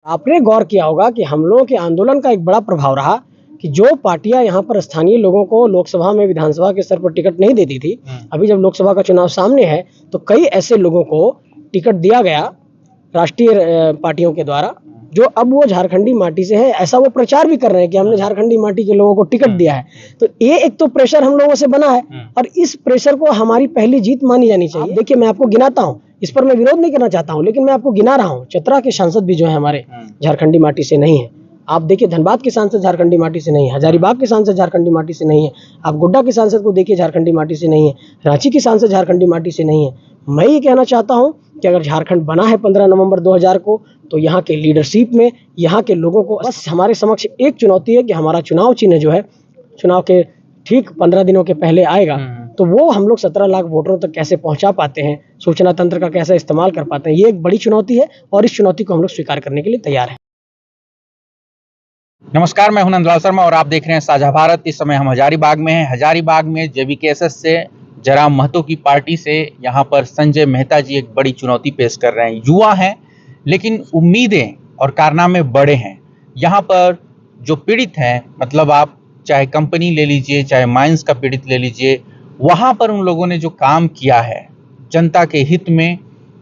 आपने गौर किया होगा कि हम लोगों के आंदोलन का एक बड़ा प्रभाव रहा कि जो पार्टियां यहाँ पर स्थानीय लोगों को लोकसभा में विधानसभा के स्तर पर टिकट नहीं देती थी, अभी जब लोकसभा का चुनाव सामने है तो कई ऐसे लोगों को टिकट दिया गया राष्ट्रीय पार्टियों के द्वारा, जो अब वो झारखंडी माटी से है। ऐसा वो प्रचार भी कर रहे हैं कि हमने झारखंडी माटी के लोगों को टिकट दिया है। तो ये एक तो प्रेशर हम लोगों से बना है और इस प्रेशर को हमारी पहली जीत मानी जानी चाहिए। देखिए, मैं आपको गिनाता हूँ, इस पर मैं विरोध नहीं करना चाहता हूँ, लेकिन मैं आपको गिना रहा हूँ। चतरा के सांसद भी जो है हमारे झारखंडी माटी से नहीं है। आप देखिए, धनबाद के सांसद झारखंडी माटी से नहीं है, हजारीबाग के सांसद झारखंडी माटी से नहीं है, आप गोड्डा के सांसद को देखिए झारखंडी माटी से नहीं है, रांची के सांसद झारखंडी माटी से नहीं है। मैं ये कहना चाहता हूँ कि अगर झारखंड बना है 15 नवंबर 2000 को, तो यहाँ के लीडरशिप में यहाँ के लोगों को बस हमारे समक्ष एक चुनौती है कि हमारा चुनाव चिन्ह जो है चुनाव के ठीक 15 दिनों के पहले आएगा, तो वो हम लोग 17 लाख वोटरों तक कैसे पहुंचा पाते हैं, सूचना तंत्र का कैसे इस्तेमाल कर पाते हैं, ये एक बड़ी चुनौती है और इस चुनौती को हम लोग स्वीकार करने के लिए तैयार हैं। नमस्कार, मैं हूं नंदलाल शर्मा और आप देख रहे हैं साझा भारत। इस समय हम हजारीबाग में हैं। हजारीबाग में जेवीकेएसएस से जयराम महतो की पार्टी से यहाँ पर संजय मेहता जी एक बड़ी चुनौती पेश कर रहे हैं। युवा हैं लेकिन उम्मीदें और कारनामे बड़े हैं। यहाँ पर जो पीड़ित हैं, मतलब आप चाहे कंपनी ले लीजिए, चाहे माइंस का पीड़ित ले लीजिए, वहाँ पर उन लोगों ने जो काम किया है, जनता के हित में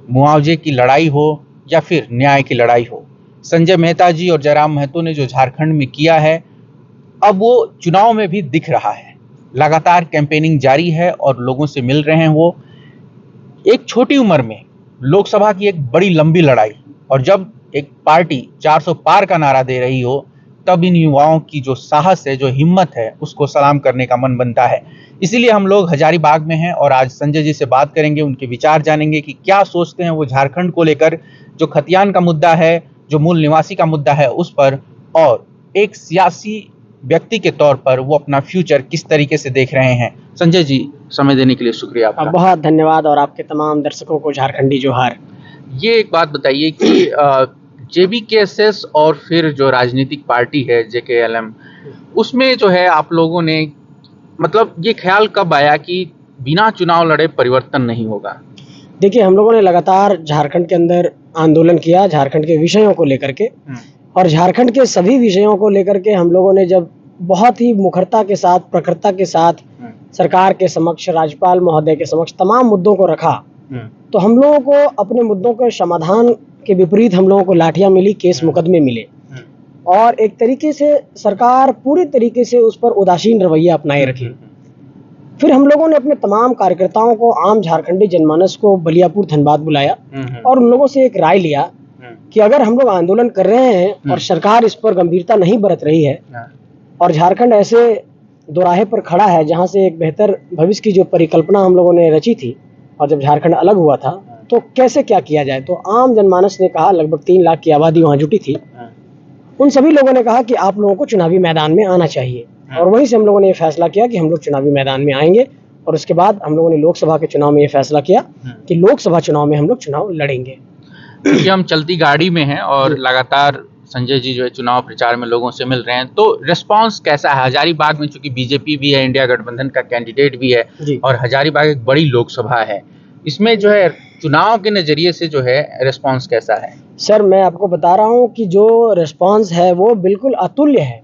मुआवजे की लड़ाई हो या फिर न्याय की लड़ाई हो, संजय मेहता जी और जयराम महतो ने जो झारखंड में किया है, अब वो चुनाव में भी दिख रहा है। लगातार कैंपेनिंग जारी है और लोगों से मिल रहे हैं। वो एक छोटी उम्र में लोकसभा की एक बड़ी लंबी लड़ाई, और जब एक पार्टी 400 पार का नारा दे रही हो, तब इन युवाओं की जो साहस है, जो हिम्मत है, उसको सलाम करने का मन बनता है। इसीलिए हम लोग हजारीबाग में हैं और आज संजय जी से बात करेंगे, उनके विचार जानेंगे कि क्या सोचते हैं वो झारखंड को लेकर, जो खतियान का मुद्दा है, जो मूल निवासी का मुद्दा है उस पर, और एक सियासी व्यक्ति के तौर पर वो अपना फ्यूचर किस तरीके से देख रहे हैं। संजय जी, समय देने के लिए शुक्रिया आपका। बहुत धन्यवाद और आपके तमाम दर्शकों को झारखंडी जोहार। ये एक बात बताइए कि जेवीकेएसएस और फिर जो राजनीतिक पार्टी है जेकेएलएम, उसमें जो है आप लोगों ने, मतलब ये ख्याल कब आया कि बिना चुनाव लड़े परिवर्तन नहीं होगा? देखिए, हम लोगों ने लगातार झारखंड के अंदर आंदोलन किया झारखंड के विषयों को लेकर के, और झारखंड के सभी विषयों को लेकर के हम लोगों ने जब बहुत ही मुखरता के साथ, प्रखरता के साथ सरकार के समक्ष, राज्यपाल महोदय के समक्ष तमाम मुद्दों को रखा, तो हम लोगों को अपने मुद्दों के समाधान के विपरीत हम लोगों को लाठियां मिली, केस मुकदमे मिले, और एक तरीके से सरकार पूरी तरीके से उस पर उदासीन रवैया अपनाए रखी। फिर हम लोगों ने अपने तमाम कार्यकर्ताओं को, आम झारखंडी जनमानस को बलियापुर धनबाद बुलाया और उन लोगों से एक राय लिया कि अगर हम लोग आंदोलन कर रहे हैं और सरकार इस पर गंभीरता नहीं बरत रही है और झारखंड ऐसे दोराहे पर खड़ा है जहां से एक बेहतर भविष्य की जो परिकल्पना हम लोगों ने रची थी, और जब झारखंड अलग हुआ था तो कैसे क्या किया जाए, तो आम जनमानस ने कहा, लगभग 3 लाख की आबादी वहां जुटी थी, उन सभी लोगों ने कहा कि आप लोगों को चुनावी मैदान में आना चाहिए। और वहीं से हम लोगों ने ये फैसला किया कि हम लोग चुनावी मैदान में आएंगे, और उसके बाद हम लोगों ने लोकसभा के चुनाव में ये फैसला किया कि लोकसभा चुनाव में हम लोग चुनाव लड़ेंगे। कि हम चलती गाड़ी में हैं और लगातार संजय जी जो है चुनाव प्रचार में लोगों से मिल रहे हैं, तो रिस्पांस कैसा है? हजारीबाग में चूंकि बीजेपी भी है, इंडिया गठबंधन का कैंडिडेट भी है, और हजारीबाग एक बड़ी लोकसभा है, इसमें जो है चुनाव के नजरिए से जो है रिस्पांस कैसा है? सर, मैं आपको बता रहा हूँ कि जो रिस्पांस है वो बिल्कुल अतुल्य है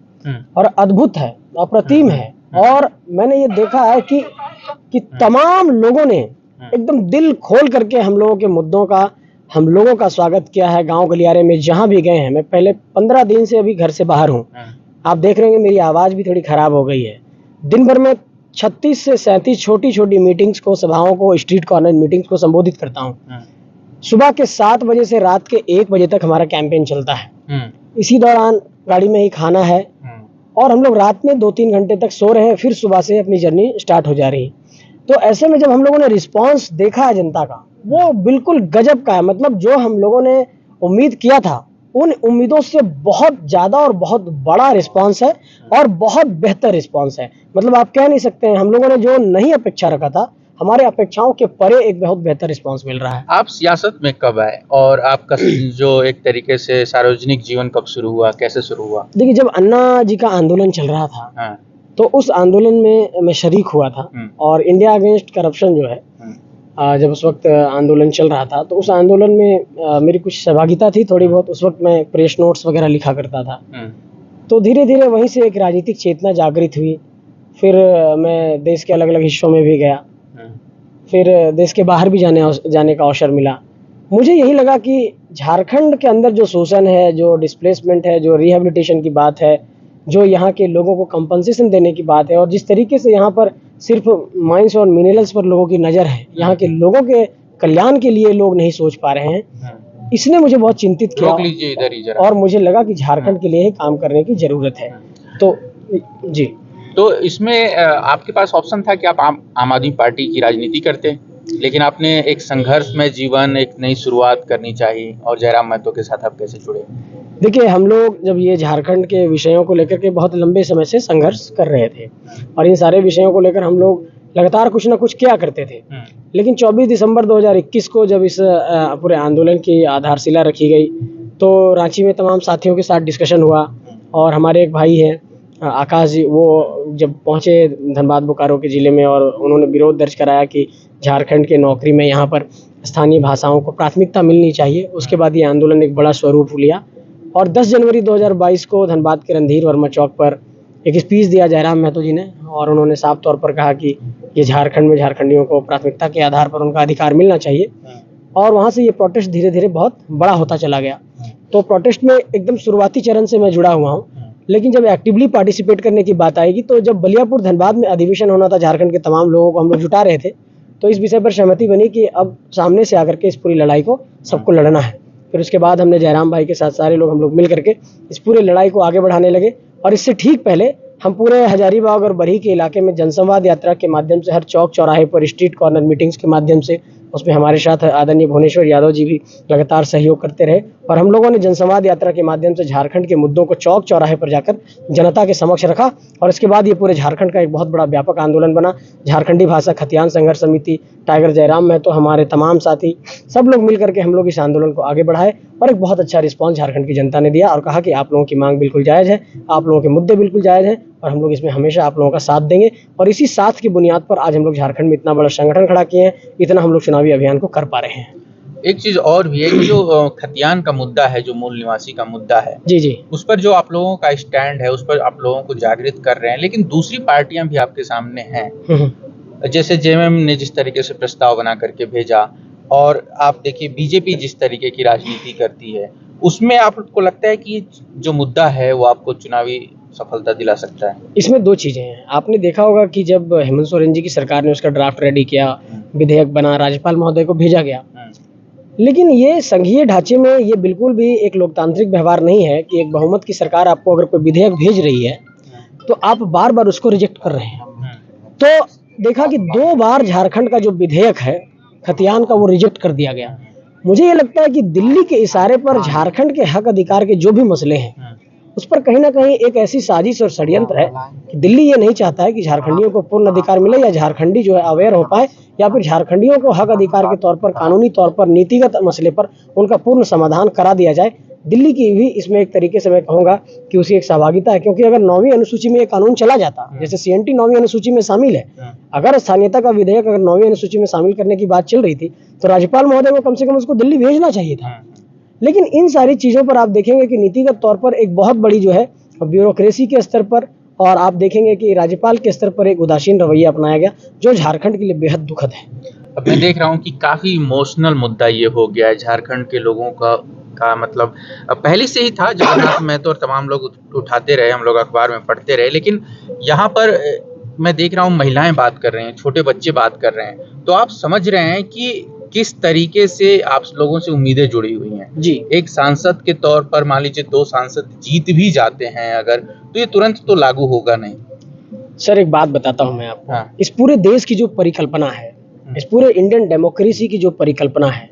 और अद्भुत है, अप्रतिम है। और मैंने ये देखा है कि तमाम लोगों ने एकदम दिल खोल करके हम लोगों के मुद्दों का, हम लोगों का स्वागत किया है। गांव गलियारे में जहां भी गए हैं, मैं पहले 15 दिन से अभी घर से बाहर हूं, आप देख रहे हैं मेरी आवाज भी थोड़ी खराब हो गई है। दिन भर में 36 से 37 छोटी छोटी मीटिंग्स को, सभाओं को, स्ट्रीट कॉर्नर मीटिंग्स को संबोधित करता हूं। सुबह के 7 बजे से रात के 1 बजे तक हमारा कैंपेन चलता है। इसी दौरान गाड़ी में ही खाना है और हम लोग रात में 2-3 घंटे तक सो रहे हैं, फिर सुबह से अपनी जर्नी स्टार्ट हो जा रही। तो ऐसे में जब हम लोगों ने रिस्पांस देखा है जनता का, वो बिल्कुल गजब का है। मतलब जो हम लोगों ने उम्मीद किया था, उन उम्मीदों से बहुत ज्यादा और बहुत बड़ा रिस्पांस है और बहुत बेहतर रिस्पांस है। मतलब आप कह नहीं सकते हैं, हम लोगों ने जो नहीं अपेक्षा रखा था, हमारे अपेक्षाओं के परे एक बहुत बेहतर रिस्पांस मिल रहा है। आप सियासत में कब आए और आपका जो एक तरीके से सार्वजनिक जीवन कब शुरू हुआ, कैसे शुरू हुआ? देखिए, जब अन्ना जी का आंदोलन चल रहा था, तो उस आंदोलन में मैं शरीक हुआ था, और इंडिया अगेंस्ट करप्शन जो है जब उस वक्त आंदोलन चल रहा था, तो उस आंदोलन में मेरी कुछ सहभागिता थी थोड़ी बहुत। उस वक्त मैं प्रेस नोट्स वगैरह लिखा करता था। तो धीरे धीरे वहीं से एक राजनीतिक चेतना जागृत हुई। फिर मैं देश के अलग अलग हिस्सों में भी गया, फिर देश के बाहर भी जाने का अवसर मिला। मुझे यही लगा कि झारखंड के अंदर जो शोषण है, जो डिस्प्लेसमेंट है, जो रिहेबिलिटेशन की बात है, जो यहाँ के लोगों को कंपनसेशन देने की बात है, और जिस तरीके से यहाँ पर सिर्फ माइंस और मिनरल्स पर लोगों की नज़र है, यहाँ के लोगों के कल्याण के लिए लोग नहीं सोच पा रहे हैं, इसने मुझे बहुत चिंतित किया। और मुझे लगा कि झारखंड के लिए ही काम करने की ज़रूरत है। तो जी, तो इसमें आपके पास ऑप्शन था कि आप आम आदमी पार्टी की राजनीति करते, लेकिन आपने एक संघर्षमय जीवन, एक नई शुरुआत करनी चाहिए, और जयराम महतो के साथ आप कैसे जुड़े? देखिए, हम लोग जब ये झारखंड के विषयों को लेकर के बहुत लंबे समय से संघर्ष कर रहे थे, और इन सारे विषयों को लेकर हम लोग लगातार कुछ ना कुछ किया करते थे। लेकिन 24 दिसंबर 2021 को जब इस पूरे आंदोलन की आधारशिला रखी गई, तो रांची में तमाम साथियों के साथ डिस्कशन हुआ, और हमारे एक भाई हैं आकाश जी, वो जब पहुँचे धनबाद बोकारो के ज़िले में, और उन्होंने विरोध दर्ज कराया कि झारखंड के नौकरी में यहाँ पर स्थानीय भाषाओं को प्राथमिकता मिलनी चाहिए। उसके बाद ये आंदोलन एक बड़ा स्वरूप लिया, और 10 जनवरी 2022 को धनबाद के रणधीर वर्मा चौक पर एक स्पीच दिया जयराम महतो जी ने, और उन्होंने साफ तौर पर कहा कि ये झारखंड में झारखंडियों को प्राथमिकता के आधार पर उनका अधिकार मिलना चाहिए। और वहाँ से ये प्रोटेस्ट धीरे धीरे बहुत बड़ा होता चला गया। तो प्रोटेस्ट में एकदम शुरुआती चरण से मैं जुड़ा हुआ हूँ, लेकिन जब एक्टिवली पार्टिसिपेट करने की बात आएगी, तो जब बलियापुर धनबाद में अधिवेशन होना था, झारखंड के तमाम लोगों को हम लोग जुटा रहे थे, तो इस विषय पर सहमति बनी कि अब सामने से आकर के इस पूरी लड़ाई को सबको लड़ना है। फिर उसके बाद हमने जयराम भाई के साथ सारे लोग हम लोग मिल करके इस पूरे लड़ाई को आगे बढ़ाने लगे। और इससे ठीक पहले हम पूरे हजारीबाग और बरही के इलाके में जनसंवाद यात्रा के माध्यम से, हर चौक चौराहे पर स्ट्रीट कॉर्नर मीटिंग्स के माध्यम से, उसमें हमारे साथ आदरणीय भुवनेश्वर यादव जी भी लगातार सहयोग करते रहे, और हम लोगों ने जनसंवाद यात्रा के माध्यम से झारखंड के मुद्दों को चौक चौराहे पर जाकर जनता के समक्ष रखा। और इसके बाद ये पूरे झारखंड का एक बहुत बड़ा व्यापक आंदोलन बना। झारखंडी भाषा खतियान संघर्ष समिति, टाइगर जयराम महतो, हमारे तमाम साथी, सब लोग मिल करके हम लोग इस आंदोलन को आगे बढ़ाए, और एक बहुत अच्छा रिस्पॉन्स झारखंड की जनता ने दिया, और कहा कि आप लोगों की मांग बिल्कुल जायज़ है, आप लोगों के मुद्दे बिल्कुल जायज़ हैं, और हम लोग इसमें हमेशा आप लोगों का साथ देंगे। और इसी साथ की बुनियाद पर आज हम लोग झारखंड में इतना बड़ा संगठन खड़ा किए हैं, इतना हम लोग चुनावी अभियान को कर पा रहे हैं। एक चीज और भी है कि जो खतियान का मुद्दा है, जो मूल निवासी का मुद्दा है, जी, उस पर जो आप लोगों का स्टैंड है, उस पर आप लोगों को जागृत कर रहे हैं, लेकिन दूसरी पार्टियां भी आपके सामने हैं। जैसे जेएमएम ने जिस तरीके से प्रस्ताव बना करके भेजा, और आप देखिए बीजेपी जिस तरीके की राजनीति करती है, उसमें आपको लगता है कि जो मुद्दा है वो आपको चुनावी सफलता दिला सकता है? इसमें दो चीज़ें हैं। आपने देखा होगा कि जब हेमंत सोरेन जी की सरकार ने उसका ड्राफ्ट रेडी किया, विधेयक बना, राज्यपाल महोदय को भेजा गया, लेकिन ये संघीय ढांचे में ये बिल्कुल भी एक लोकतांत्रिक व्यवहार नहीं है कि एक बहुमत की सरकार आपको अगर कोई विधेयक भेज रही है, तो आप बार बार उसको रिजेक्ट कर रहे हैं। तो देखा कि 2 बार झारखंड का जो विधेयक है खतियान का, वो रिजेक्ट कर दिया गया। मुझे ये लगता है कि दिल्ली के इशारे पर झारखंड के हक अधिकार के जो भी मसले हैं, उस पर कहीं ना कहीं एक ऐसी साजिश और षड्यंत्र है कि दिल्ली ये नहीं चाहता है कि झारखंडियों को पूर्ण अधिकार मिले, या झारखंडी जो है अवेयर हो पाए, या फिर झारखंडियों को हक अधिकार के तौर पर, कानूनी तौर पर, नीतिगत मसले पर उनका पूर्ण समाधान करा दिया जाए। दिल्ली की भी इसमें एक तरीके से मैं कहूँगा कि उसकी एक सहभागिता है, क्योंकि अगर 9वीं अनुसूची में ये कानून चला जाता, जैसे सीएनटी 9वीं अनुसूची में शामिल है, अगर स्थानीयता का विधेयक अगर 9वीं अनुसूची में शामिल करने की बात चल रही थी, तो राज्यपाल महोदय को कम से कम उसको दिल्ली भेजना चाहिए था। लेकिन इन सारी चीज़ों पर आप देखेंगे कि नीतिगत तौर पर एक बहुत बड़ी जो है ब्यूरोक्रेसी के स्तर पर, और आप देखेंगे कि राज्यपाल के स्तर पर एक उदासीन रवैया अपनाया गया, जो झारखंड के लिए बेहद दुखद है। अब मैं देख रहा हूँ कि काफ़ी इमोशनल मुद्दा ये हो गया है झारखंड के लोगों का मतलब पहले से ही था, जगन्नाथ महतो और तमाम लोग उठाते रहे, हम लोग अखबार में पढ़ते रहे, लेकिन यहाँ पर मैं देख रहा हूँ महिलाएं बात कर रहे हैं, छोटे बच्चे बात कर रहे हैं, तो आप समझ रहे हैं कि किस तरीके से आप लोगों से उम्मीदें जुड़ी हुई हैं। जी, एक सांसद के तौर पर मान लीजिए 2 सांसद जीत भी जाते हैं अगर, तो ये तुरंत तो लागू होगा नहीं। सर एक बात बताता हूँ मैं आपको। हाँ। इस पूरे देश की जो परिकल्पना है, इस पूरे इंडियन डेमोक्रेसी की जो परिकल्पना है,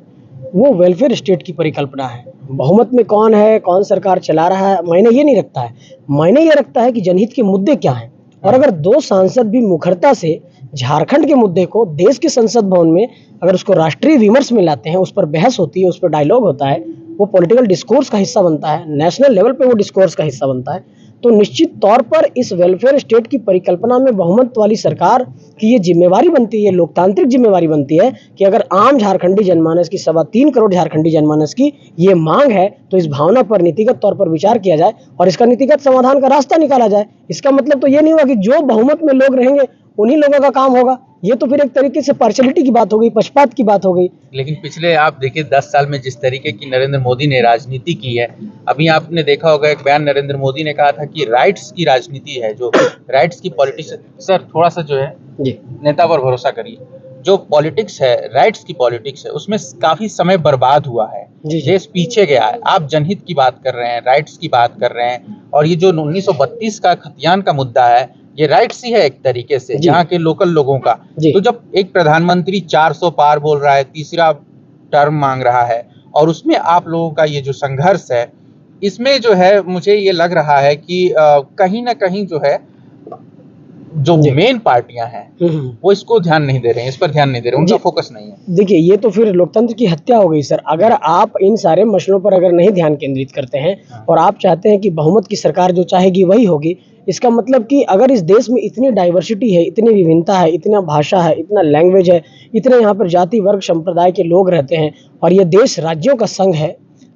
वो वेलफेयर स्टेट की परिकल्पना है। बहुमत में कौन है, कौन सरकार चला रहा है, मायने ये नहीं रखता है। मायने ये रखता है कि जनहित के मुद्दे क्या हैं। और अगर 2 सांसद भी मुखरता से झारखंड के मुद्दे को देश के संसद भवन में अगर उसको राष्ट्रीय विमर्श में लाते हैं, उस पर बहस होती है, उस पर डायलॉग होता है, वो पॉलिटिकल डिस्कोर्स का हिस्सा बनता है, नेशनल लेवल पे वो डिस्कोर्स का हिस्सा बनता है, तो निश्चित तौर पर इस वेलफेयर स्टेट की परिकल्पना में बहुमत वाली सरकार कि ये जिम्मेवारी बनती है, ये लोकतांत्रिक जिम्मेवारी बनती है कि अगर आम झारखंडी जनमानस की 3.25 करोड़ झारखंडी जनमानस की ये मांग है तो इस भावना पर नीतिगत तौर पर विचार किया जाए और इसका नीतिगत समाधान का रास्ता निकाला जाए। इसका मतलब तो ये नहीं हुआ कि जो बहुमत में लोग रहेंगे उन्हीं लोगों का काम होगा। ये तो फिर एक तरीके से पार्शलिटी की बात हो गई, पक्षपात की बात हो गई। लेकिन पिछले आप देखिए 10 साल में जिस तरीके की नरेंद्र मोदी ने राजनीति की है, अभी आपने देखा होगा एक बयान नरेंद्र मोदी ने कहा था कि राइट्स की राजनीति है, जो राइट्स की पॉलिटिक्स। सर थोड़ा सा जो है जी, नेता पर भरोसा करिए, जो पॉलिटिक्स है, राइट्स की पॉलिटिक्स है, उसमें काफी समय बर्बाद हुआ है, देश पीछे गया है। आप जनहित की बात कर रहे हैं, राइट्स की बात कर रहे हैं, और ये जो 1932 का खतियान का मुद्दा है, ये राइट्स ही है एक तरीके से यहाँ के लोकल लोगों का। तो जब एक प्रधानमंत्री 400 पार बोल रहा है, तीसरा टर्म मांग रहा है, और उसमें आप लोगों का ये जो संघर्ष है, इसमें जो है मुझे ये लग रहा है कि कहीं ना कहीं जो है जो मेन पार्टियां हैं वो इसको ध्यान नहीं दे रहे हैं, इस पर ध्यान नहीं दे रहे, उनका फोकस नहीं है। देखिए, ये तो फिर लोकतंत्र की हत्या हो गई सर। अगर आप इन सारे मसलों पर अगर नहीं ध्यान केंद्रित करते हैं और आप चाहते हैं कि बहुमत की सरकार जो चाहेगी वही होगी, इसका मतलब कि अगर इस देश में इतनी डाइवर्सिटी है, इतनी विभिन्नता है, इतना भाषा है, इतना लैंग्वेज है, इतने यहाँ पर जाति वर्ग संप्रदाय के लोग रहते हैं और ये देश राज्यों का संघ है,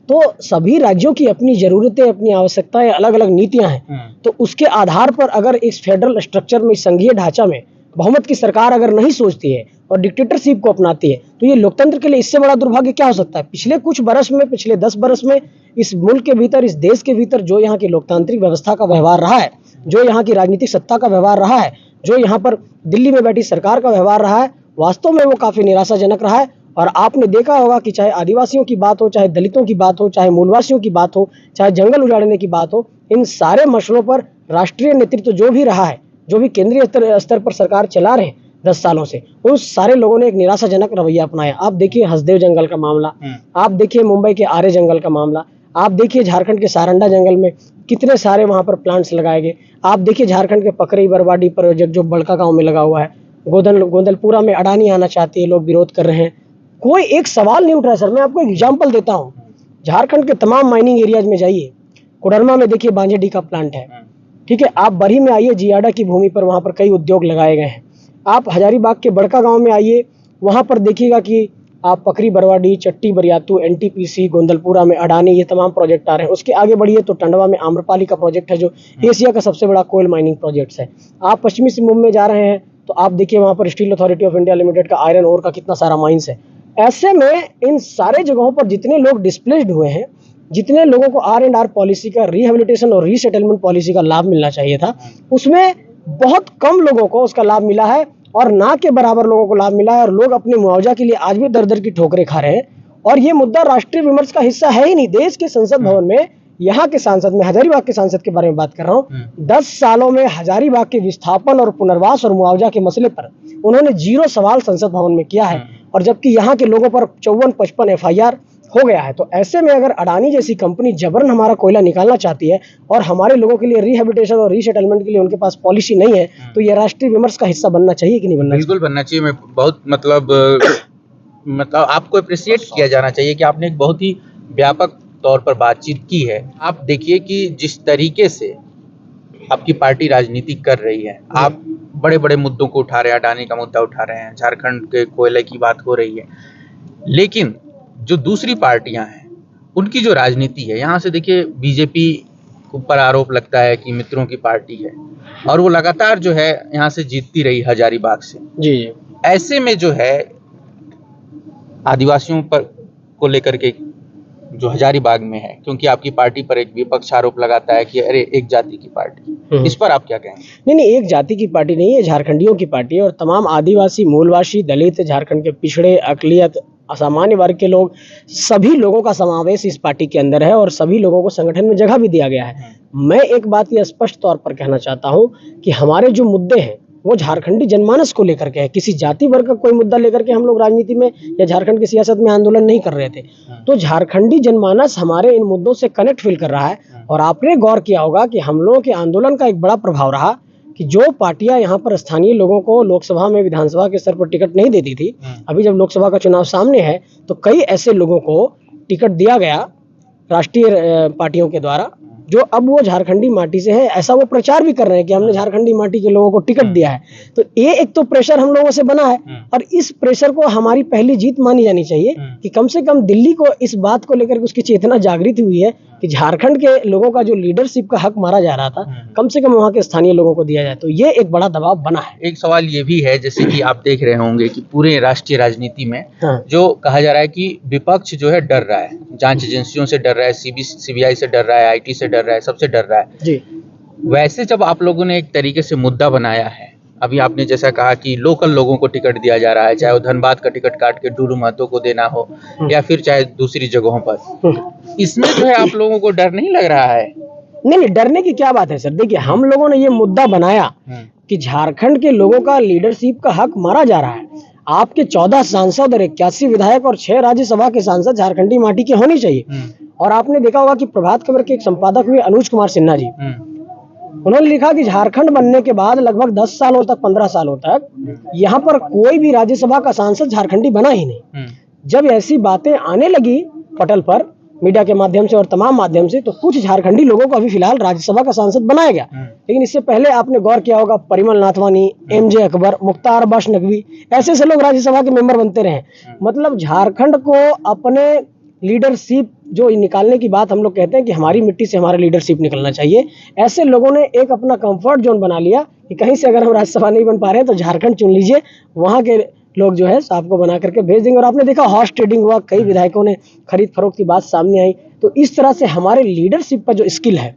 तो सभी राज्यों की अपनी जरूरतें, अपनी आवश्यकताएं, अलग अलग नीतियां हैं। तो उसके आधार पर अगर इस फेडरल स्ट्रक्चर में, संघीय ढांचा में बहुमत की सरकार अगर नहीं सोचती है और डिक्टेटरशिप को अपनाती है, तो ये लोकतंत्र के लिए इससे बड़ा दुर्भाग्य क्या हो सकता है। पिछले कुछ बरस में, पिछले 10 बरस में इस मुल्क के भीतर, इस देश के भीतर जो यहाँ की लोकतांत्रिक व्यवस्था का व्यवहार रहा है, जो यहाँ की राजनीतिक सत्ता का व्यवहार रहा है, जो यहाँ पर दिल्ली में बैठी सरकार का व्यवहार रहा है, वास्तव में वो काफी निराशाजनक रहा है। और आपने देखा होगा कि चाहे आदिवासियों की बात हो, चाहे दलितों की बात हो, चाहे मूलवासियों की बात हो, चाहे जंगल उजाड़ने की बात हो, इन सारे मसलों पर राष्ट्रीय नेतृत्व जो भी रहा है, जो भी केंद्रीय स्तर पर सरकार चला रहे 10 सालों से, उन सारे लोगों ने एक निराशाजनक रवैया अपनाया। आप देखिए हसदेव जंगल का मामला, आप देखिए मुंबई के आरे जंगल का मामला, आप देखिए झारखंड के सारंडा जंगल में कितने सारे वहां पर प्लांट्स लगाए गए। आप देखिए झारखंड के पकड़ी बरवाडी प्रोजेक्ट जो बड़का गांव में लगा हुआ है, गोंदलपुरा में अडानी आना चाहती है, लोग विरोध कर रहे हैं, कोई एक सवाल नहीं उठ रहा है। सर मैं आपको एक एग्जांपल देता हूँ, झारखंड के तमाम माइनिंग एरियाज में जाइए, कोडरमा में देखिए बांजेडी का प्लांट है, ठीक है। आप बरही में आइए, जियाडा की भूमि पर, वहां पर कई उद्योग लगाए गए हैं। आप हजारीबाग के बड़का गांव में आइए, वहां पर देखिएगा कि आप पकड़ी बरवाडी, चट्टी बरियातू, एनटीपीसी, गोंदलपुरा में अडानी, ये तमाम प्रोजेक्ट आ रहे हैं। उसके आगे बढ़िए तो टंडवा में आम्रपाली का प्रोजेक्ट है, जो एशिया का सबसे बड़ा कोयल माइनिंग प्रोजेक्ट है। आप पश्चिमी सिंहभूम में जा रहे हैं तो आप देखिए वहां पर steel authority of India limited का आयरन ओर का कितना सारा माइंस है। ऐसे में इन सारे जगहों पर जितने लोग डिस्प्लेस्ड हुए हैं, जितने लोगों को R&R पॉलिसी का, रिहेबिलिटेशन और रीसेटलमेंट पॉलिसी का लाभ मिलना चाहिए था, उसमें बहुत कम लोगों को उसका लाभ मिला है और ना के बराबर लोगों को लाभ मिला है। और लोग अपने मुआवजा के लिए आज भी दर दर की ठोकरें खा रहे हैं। और ये मुद्दा राष्ट्रीय विमर्श का हिस्सा है ही नहीं। देश के संसद भवन में यहाँ के सांसद, में हजारीबाग के सांसद के बारे में बात कर रहा हूँ, 10 सालों में हजारीबाग के विस्थापन और पुनर्वास और मुआवजा के मसले पर उन्होंने 0 सवाल संसद भवन में किया है, और जबकि यहाँ के लोगों पर 54-55 FIR हो गया है। तो ऐसे में अगर अडानी जैसी कंपनी जबरन हमारा कोयला निकालना चाहती है और हमारे लोगों के लिए रिहेबिलिटेशन और रीसेटलमेंट के लिए उनके पास पॉलिसी नहीं है, तो ये राष्ट्रीय विमर्श का हिस्सा बनना चाहिए कि नहीं बनना चाहिए? बिल्कुल बनना चाहिए। मैं बहुत मतलब आपको अप्रिशिएट किया जाना चाहिए कि आपने एक बहुत ही व्यापक तौर पर बातचीत की है। आप देखिए कि जिस तरीके से आपकी पार्टी राजनीति कर रही है, आप बड़े बड़े मुद्दों को उठा रहे हैं, अडानी का मुद्दा उठा रहे हैं, झारखंड के कोयले की बात हो रही है, लेकिन जो दूसरी पार्टियां हैं उनकी जो राजनीति है, यहाँ से देखिए बीजेपी ऊपर आरोप लगता है कि मित्रों की पार्टी है, और वो लगातार जो है यहाँ से जीतती रही हजारीबाग से। जी। ऐसे में जो है आदिवासियों पर को लेकर के जो हजारीबाग में है, क्योंकि आपकी पार्टी पर एक विपक्ष आरोप लगाता है कि अरे एक जाति की पार्टी, इस पर आप क्या कहेंगे? नहीं, एक जाति की पार्टी नहीं है, झारखंडियों की पार्टी है। और तमाम आदिवासी, मूलवासी, दलित, झारखंड के पिछड़े, अकलियत, असामान्य वर्ग के लोग, सभी लोगों का समावेश इस पार्टी के अंदर है और सभी लोगों को संगठन में जगह भी दिया गया है। मैं एक बात ये स्पष्ट तौर पर कहना चाहता हूँ कि हमारे जो मुद्दे हैं वो झारखंडी जनमानस को लेकर के है। किसी जाति वर्ग का कोई मुद्दा लेकर के हम लोग राजनीति में या झारखंड की सियासत में आंदोलन नहीं कर रहे थे। तो झारखंडी जनमानस हमारे इन मुद्दों से कनेक्ट फील कर रहा है। और आपने गौर किया होगा कि हम लोगों के आंदोलन का एक बड़ा प्रभाव रहा कि जो पार्टियां यहाँ पर स्थानीय लोगों को लोकसभा में, विधानसभा के स्तर पर टिकट नहीं देती थी, अभी जब लोकसभा का चुनाव सामने है तो कई ऐसे लोगों को टिकट दिया गया राष्ट्रीय पार्टियों के द्वारा, जो अब वो झारखंडी माटी से है, ऐसा वो प्रचार भी कर रहे हैं कि हमने झारखंडी माटी के लोगों को टिकट दिया है। तो ये एक तो प्रेशर हम लोगों से बना है, और इस प्रेशर को हमारी पहली जीत मानी जानी चाहिए कि कम से कम दिल्ली को इस बात को लेकर के उसकी चेतना जागृत हुई है कि झारखंड के लोगों का जो लीडरशिप का हक मारा जा रहा था, कम से कम वहाँ के स्थानीय लोगों को दिया जाए। तो ये एक बड़ा दबाव बना है। एक सवाल ये भी है, जैसे कि आप देख रहे होंगे कि पूरे राष्ट्रीय राजनीति में हाँ। जो कहा जा रहा है कि विपक्ष जो है डर रहा है, जांच एजेंसियों से डर रहा है, सीबीआई से डर रहा है, आईटी से डर रहा है, सबसे डर रहा है जी। वैसे जब आप लोगों ने एक तरीके से मुद्दा बनाया है, अभी आपने जैसा कहा कि लोकल लोगों को टिकट दिया जा रहा है, चाहे वो धनबाद का टिकट काट के डूडू महतो को देना हो या फिर चाहे दूसरी जगहों पर, इसमें जो है आप लोगों को डर नहीं लग रहा है? नहीं, डरने की क्या बात है सर। देखिए, हम लोगों ने ये मुद्दा बनाया कि झारखंड के लोगों का लीडरशिप का हक मारा जा रहा है। आपके 14 सांसद और 81 विधायक और 6 राज्यसभा के सांसद झारखंडी माटी के होने चाहिए। और आपने देखा होगा कि प्रभात खबर के एक संपादक हुए अनुज कुमार सिन्हा जी, उन्होंने लिखा कि झारखंड बनने के बाद लगभग 10 सालों तक, 15 सालों तक यहाँ पर कोई भी राज्यसभा का सांसद झारखंडी बना ही नहीं। जब ऐसी बातें आने लगी पटल पर मीडिया के माध्यम से और तमाम माध्यम से, तो कुछ झारखंडी लोगों को अभी फिलहाल राज्यसभा का सांसद बनाया गया। लेकिन इससे पहले आपने गौर किया होगा, परिमल नाथवानी, एमजे अकबर, मुख्तार अब्बास नकवी, ऐसे लोग राज्यसभा के मेंबर बनते रहे। मतलब झारखंड को अपने लीडरशिप जो निकालने की बात हम लोग कहते हैं कि हमारी मिट्टी से हमारा लीडरशिप निकलना चाहिए, ऐसे लोगों ने एक अपना कंफर्ट जोन बना लिया कि कहीं से अगर हम राज्यसभा नहीं बन पा रहे हैं तो झारखंड चुन लीजिए, वहाँ के लोग जो है आपको बना करके भेज देंगे। और आपने देखा हॉर्स ट्रेडिंग हुआ, कई विधायकों ने खरीद फरोख्त की बात सामने आई। तो इस तरह से हमारे लीडरशिप का जो स्किल है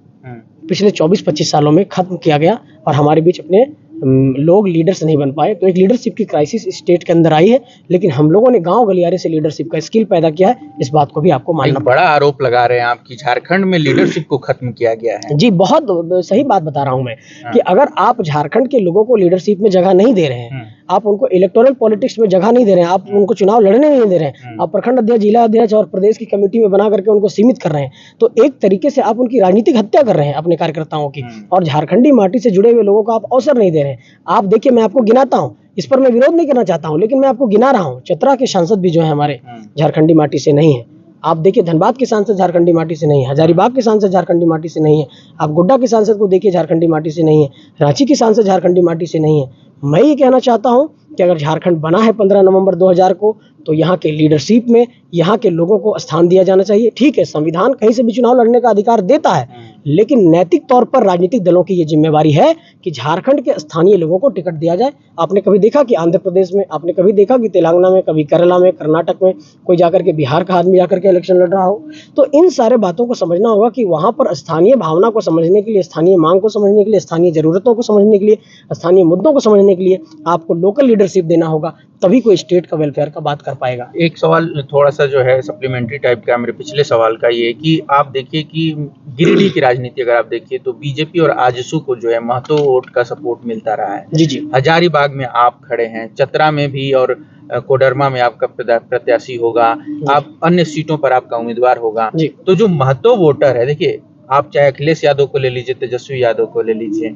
पिछले 24-25 सालों में खत्म किया गया और हमारे बीच अपने लोग लीडर्स नहीं बन पाए। तो एक लीडरशिप की क्राइसिस स्टेट के अंदर आई है, लेकिन हम लोगों ने गांव गलियारे से लीडरशिप का स्किल पैदा किया है। इस बात को भी आपको मानना बड़ा आरोप लगा रहे हैं आप कि झारखंड में लीडरशिप को खत्म किया गया है। जी, बहुत सही बात बता रहा हूं मैं कि अगर आप झारखंड के लोगों को लीडरशिप में जगह नहीं दे रहे हैं, आप उनको इलेक्टोरल पॉलिटिक्स में जगह नहीं दे रहे हैं, आप उनको चुनाव लड़ने नहीं दे रहे हैं, आप प्रखंड अध्यक्ष, जिला अध्यक्ष और प्रदेश की कमेटी में बना करके उनको सीमित कर रहे हैं, तो एक तरीके से आप उनकी राजनीतिक हत्या कर रहे हैं अपने कार्यकर्ताओं की। और झारखंडी माटी से जुड़े हुए लोगों को आप अवसर नहीं दे रहे हैं। आप देखिए, मैं आपको गिनाता हूँ, इस पर मैं विरोध नहीं करना चाहता हूँ, लेकिन मैं आपको गिना रहा हूँ। चतरा के सांसद भी जो है हमारे झारखंडी माटी से नहीं है। आप देखिए, धनबाद के सांसद झारखंडी माटी से नहीं है, हजारीबाग के सांसद झारखंडी माटी से नहीं है, आप गोड्डा के सांसद को देखिए झारखंडी माटी से नहीं है, रांची के सांसद झारखंडी माटी से नहीं है। मैं ये कहना चाहता हूं कि अगर झारखंड बना है 15 नवंबर 2000 को, तो यहाँ के लीडरशिप में यहाँ के लोगों को स्थान दिया जाना चाहिए। ठीक है, संविधान कहीं से भी चुनाव लड़ने का अधिकार देता है, लेकिन नैतिक तौर पर राजनीतिक दलों की ये जिम्मेवारी है कि झारखंड के स्थानीय लोगों को टिकट दिया जाए। आपने कभी देखा कि आंध्र प्रदेश में, आपने कभी देखा कि तेलंगाना में, कभी केरला में, कर्नाटक में कोई जाकर के, बिहार का आदमी जाकर के इलेक्शन लड़ रहा हो? तो इन सारे बातों को समझना होगा कि वहाँ पर स्थानीय भावना को समझने के लिए, स्थानीय मांग को समझने के लिए, स्थानीय जरूरतों को समझने के लिए, स्थानीय मुद्दों को समझने के लिए आपको लोकल लीडरशिप देना होगा, तभी कोई स्टेट का वेलफेयर का बात कर पाएगा। एक सवाल थोड़ा सा जो है सप्लीमेंट्री टाइप का मेरे पिछले सवाल का ये कि आप देखिए कि गिरिडीह की राजनीति अगर आप देखिए तो बीजेपी और आजसू को जो है महतो वोट का सपोर्ट मिलता रहा है। जी। हजारीबाग में आप खड़े हैं, चतरा में भी और कोडरमा में आपका प्रत्याशी होगा, आप अन्य सीटों पर आपका उम्मीदवार होगा। तो जो महतो वोटर है, देखिए आप चाहे अखिलेश यादव को ले लीजिए, तेजस्वी यादव को ले लीजिए,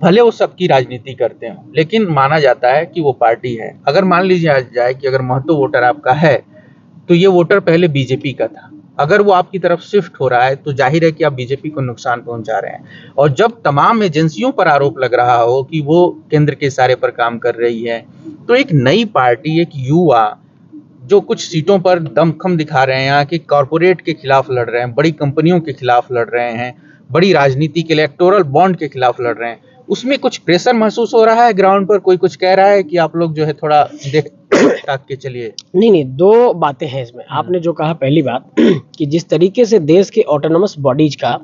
भले वो सबकी राजनीति करते हो, लेकिन माना जाता है कि वो पार्टी है। अगर मान लीजिए जाए कि अगर महतो वोटर आपका है, तो ये वोटर पहले बीजेपी का था, अगर वो आपकी तरफ शिफ्ट हो रहा है तो जाहिर है कि आप बीजेपी को नुकसान पहुंचा रहे हैं। और जब तमाम एजेंसियों पर आरोप लग रहा हो कि वो केंद्र के इशारे पर काम कर रही है, तो एक नई पार्टी, एक युवा जो कुछ सीटों पर दमखम दिखा रहे हैं, यहाँ के कॉरपोरेट के खिलाफ लड़ रहे हैं, बड़ी कंपनियों के खिलाफ लड़ रहे हैं, बड़ी राजनीति के इलेक्टोरल बॉन्ड के खिलाफ लड़ रहे हैं, उसमें कुछ प्रेशर महसूस हो रहा है ग्राउंड पर? कोई कुछ कह रहा है कि आप लोग जो है थोड़ा देख ताक के चलिए? नहीं, दो बातें हैं इसमें। आपने जो कहा पहली बात कि जिस तरीके से देश के ऑटोनमस बॉडीज का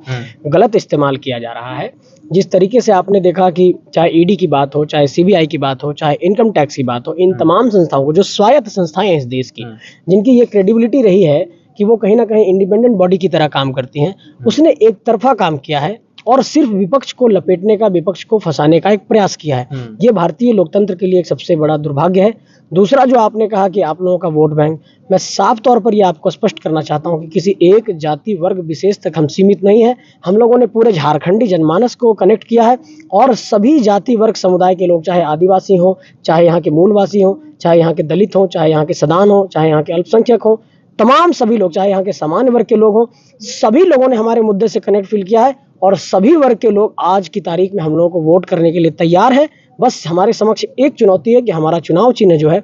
गलत इस्तेमाल किया जा रहा है, जिस तरीके से आपने देखा कि चाहे ईडी की बात हो, चाहे सीबीआई की बात हो, चाहे इनकम टैक्स की बात हो, इन तमाम संस्थाओं को, जो स्वायत्त संस्थाएं हैं इस देश की, जिनकी ये क्रेडिबिलिटी रही है कि वो कहीं ना कहीं इंडिपेंडेंट बॉडी की तरह काम करती हैं, उसने एक तरफा काम किया है और सिर्फ विपक्ष को लपेटने का, विपक्ष को फंसाने का एक प्रयास किया है। ये भारतीय लोकतंत्र के लिए एक सबसे बड़ा दुर्भाग्य है। दूसरा, जो आपने कहा कि आप लोगों का वोट बैंक, मैं साफ तौर पर ये आपको स्पष्ट करना चाहता हूं कि किसी एक जाति वर्ग विशेष तक हम सीमित नहीं है। हम लोगों ने पूरे झारखंडी जनमानस को कनेक्ट किया है और सभी जाति वर्ग समुदाय के लोग, चाहे आदिवासी हो, चाहे यहाँ के मूलवासी हो, चाहे यहाँ के दलित हो, चाहे यहाँ के सदान हो, चाहे यहाँ के अल्पसंख्यक हो, तमाम सभी लोग, चाहे यहाँ के सामान्य वर्ग के लोग हों, सभी लोगों ने हमारे मुद्दे से कनेक्ट फील किया है और सभी वर्ग के लोग आज की तारीख में हम लोगों को वोट करने के लिए तैयार हैं। बस हमारे समक्ष एक चुनौती है कि हमारा चुनाव चिन्ह जो है,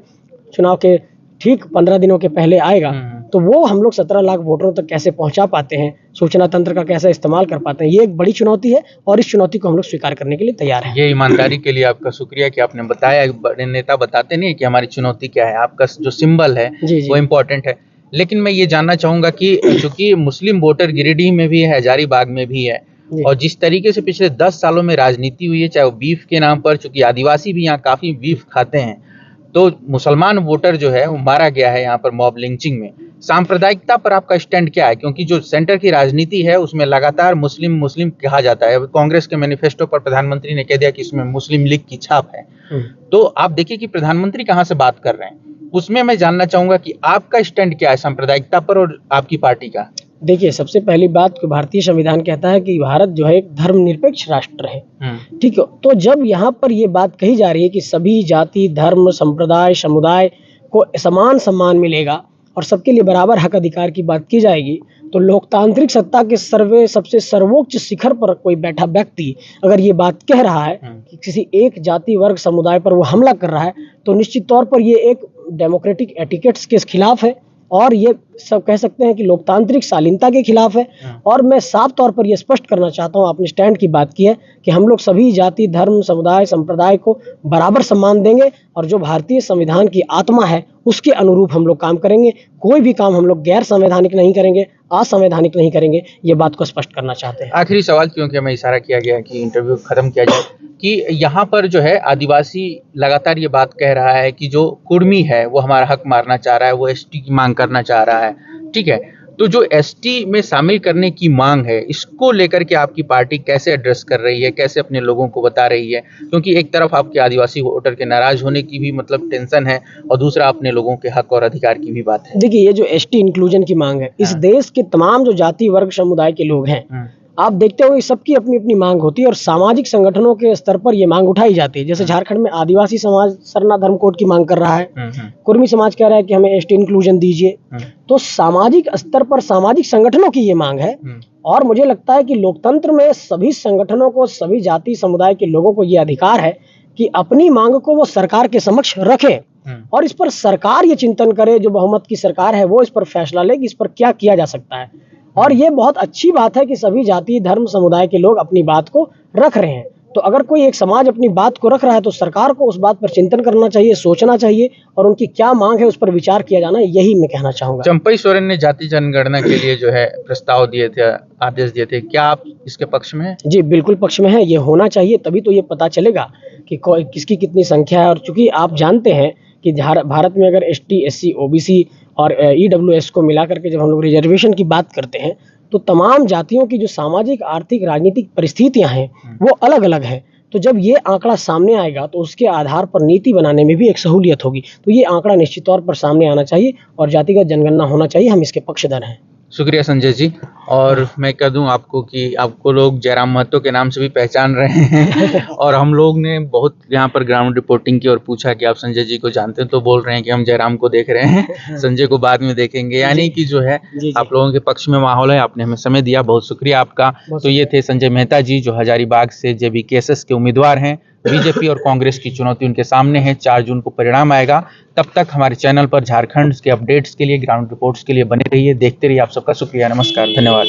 चुनाव के ठीक 15 दिनों के पहले आएगा, तो वो हम लोग 17 लाख वोटरों तक कैसे पहुंचा पाते हैं, सूचना तंत्र का कैसे इस्तेमाल कर पाते हैं, ये एक बड़ी चुनौती है और इस चुनौती को हम लोग स्वीकार करने के लिए तैयार हैं। ये ईमानदारी के लिए आपका शुक्रिया कि आपने बताया। बड़े नेता बताते नहीं कि हमारी चुनौती क्या है, आपका जो सिंबल है वो इम्पोर्टेंट है। लेकिन मैं ये जानना चाहूंगा कि चूंकि मुस्लिम वोटर गिरिडीह में भी है, हजारीबाग में भी है, और जिस तरीके से पिछले 10 सालों में राजनीति हुई है, चाहे वो बीफ के नाम पर, चूंकि आदिवासी भी यहाँ काफी बीफ खाते हैं, तो मुसलमान वोटर जो है वो मारा गया है यहाँ पर मॉब लिंचिंग में। सांप्रदायिकता पर आपका स्टैंड क्या है? क्योंकि जो सेंटर की राजनीति है उसमें लगातार मुस्लिम मुस्लिम कहा जाता है। कांग्रेस के मैनिफेस्टो पर प्रधानमंत्री ने कह दिया कि इसमें मुस्लिम लीग की छाप है। तो आप देखिए कि प्रधानमंत्री कहाँ से बात कर रहे हैं। उसमें मैं जानना चाहूंगा कि आपका स्टैंड क्या है सांप्रदायिकता पर और आपकी पार्टी का। देखिए, सबसे पहली बात कि भारतीय संविधान कहता है कि भारत जो है एक धर्मनिरपेक्ष राष्ट्र है, ठीक है। तो जब यहाँ पर ये बात कही जा रही है कि सभी जाति, धर्म, संप्रदाय, समुदाय को समान सम्मान मिलेगा और सबके लिए बराबर हक अधिकार की बात की जाएगी, तो लोकतांत्रिक सत्ता के सबसे सर्वोच्च शिखर पर कोई बैठा व्यक्ति अगर ये बात कह रहा है कि किसी एक जाति, वर्ग, समुदाय पर वो हमला कर रहा है, तो निश्चित तौर पर ये एक डेमोक्रेटिक एटिकेट्स के खिलाफ है और ये सब कह सकते हैं कि लोकतांत्रिक शालीनता के खिलाफ है। और मैं साफ तौर पर यह स्पष्ट करना चाहता हूं, आपने स्टैंड की बात की है कि हम लोग सभी जाति, धर्म, समुदाय, संप्रदाय को बराबर सम्मान देंगे और जो भारतीय संविधान की आत्मा है उसके अनुरूप हम लोग काम करेंगे। कोई भी काम हम लोग गैर संवैधानिक नहीं करेंगे, असंवैधानिक नहीं करेंगे, ये बात को स्पष्ट करना चाहते हैं। आखिरी सवाल, क्योंकि हमें इशारा किया गया कि इंटरव्यू खत्म किया जाए, कि यहाँ पर जो है आदिवासी लगातार ये बात कह रहा है कि जो कुर्मी है वो हमारा हक मारना चाह रहा है, वो एसटी की मांग करना चाह रहा है, ठीक है। तो जो एसटी में शामिल करने की मांग है, इसको लेकर के आपकी पार्टी कैसे एड्रेस कर रही है, कैसे अपने लोगों को बता रही है? क्योंकि एक तरफ आपके आदिवासी वोटर के नाराज होने की भी मतलब टेंशन है और दूसरा अपने लोगों के हक और अधिकार की भी बात है। देखिए, ये जो एसटी इंक्लूजन की मांग है, इस देश के तमाम जो जाति, वर्ग, समुदाय के लोग हैं, आप देखते हो सबकी अपनी अपनी मांग होती है और सामाजिक संगठनों के स्तर पर ये मांग उठाई जाती है। जैसे झारखंड में आदिवासी समाज सरना धर्म कोड की मांग कर रहा है, कुर्मी समाज कह रहा है कि हमें एसटी इंक्लूजन दीजिए। तो सामाजिक स्तर पर सामाजिक संगठनों की ये मांग है और मुझे लगता है कि लोकतंत्र में सभी संगठनों को, सभी जाति समुदाय के लोगों को ये अधिकार है कि अपनी मांग को वो सरकार के समक्ष रखें और इस पर सरकार ये चिंतन करे, जो बहुमत की सरकार है वो इस पर फैसला ले कि इस पर क्या किया जा सकता है। और ये बहुत अच्छी बात है कि सभी जाति, धर्म, समुदाय के लोग अपनी बात को रख रहे हैं। तो अगर कोई एक समाज अपनी बात को रख रहा है तो सरकार को उस बात पर चिंतन करना चाहिए, सोचना चाहिए और उनकी क्या मांग है उस पर विचार किया जाना, यही मैं कहना चाहूंगा। चंपई सोरेन ने जाति जनगणना के लिए जो है प्रस्ताव दिए थे, आदेश दिए थे, क्या आप इसके पक्ष में हैं? जी बिल्कुल पक्ष में है। ये होना चाहिए, तभी तो ये पता चलेगा कि किसकी कितनी संख्या है। और चूंकि आप जानते हैं कि भारत में अगर एसटी, एससी, ओबीसी और ईडब्ल्यूएस को मिला करके जब हम लोग रिजर्वेशन की बात करते हैं तो तमाम जातियों की जो सामाजिक, आर्थिक, राजनीतिक परिस्थितियां हैं वो अलग अलग हैं। तो जब ये आंकड़ा सामने आएगा तो उसके आधार पर नीति बनाने में भी एक सहूलियत होगी। तो ये आंकड़ा निश्चित तौर पर सामने आना चाहिए और जातिगत जनगणना होना चाहिए। हम इसके पक्षधर हैं। शुक्रिया संजय जी। और मैं कह दूं आपको कि आपको लोग जयराम महतो के नाम से भी पहचान रहे हैं और हम लोग ने बहुत यहाँ पर ग्राउंड रिपोर्टिंग की और पूछा कि आप संजय जी को जानते हैं, तो बोल रहे हैं कि हम जयराम को देख रहे हैं, संजय को बाद में देखेंगे। यानी कि जो है आप लोगों के पक्ष में माहौल है। आपने हमें समय दिया, बहुत शुक्रिया आपका। तो ये थे संजय मेहता जी, जो हजारीबाग से जेबीकेएसएस के उम्मीदवार हैं। बीजेपी और कांग्रेस की चुनौती उनके सामने है। 4 जून को परिणाम आएगा। तब तक हमारे चैनल पर झारखंड के अपडेट्स के लिए, ग्राउंड रिपोर्ट्स के लिए बने रहिए, देखते रहिए। आप सबका शुक्रिया, नमस्कार, धन्यवाद।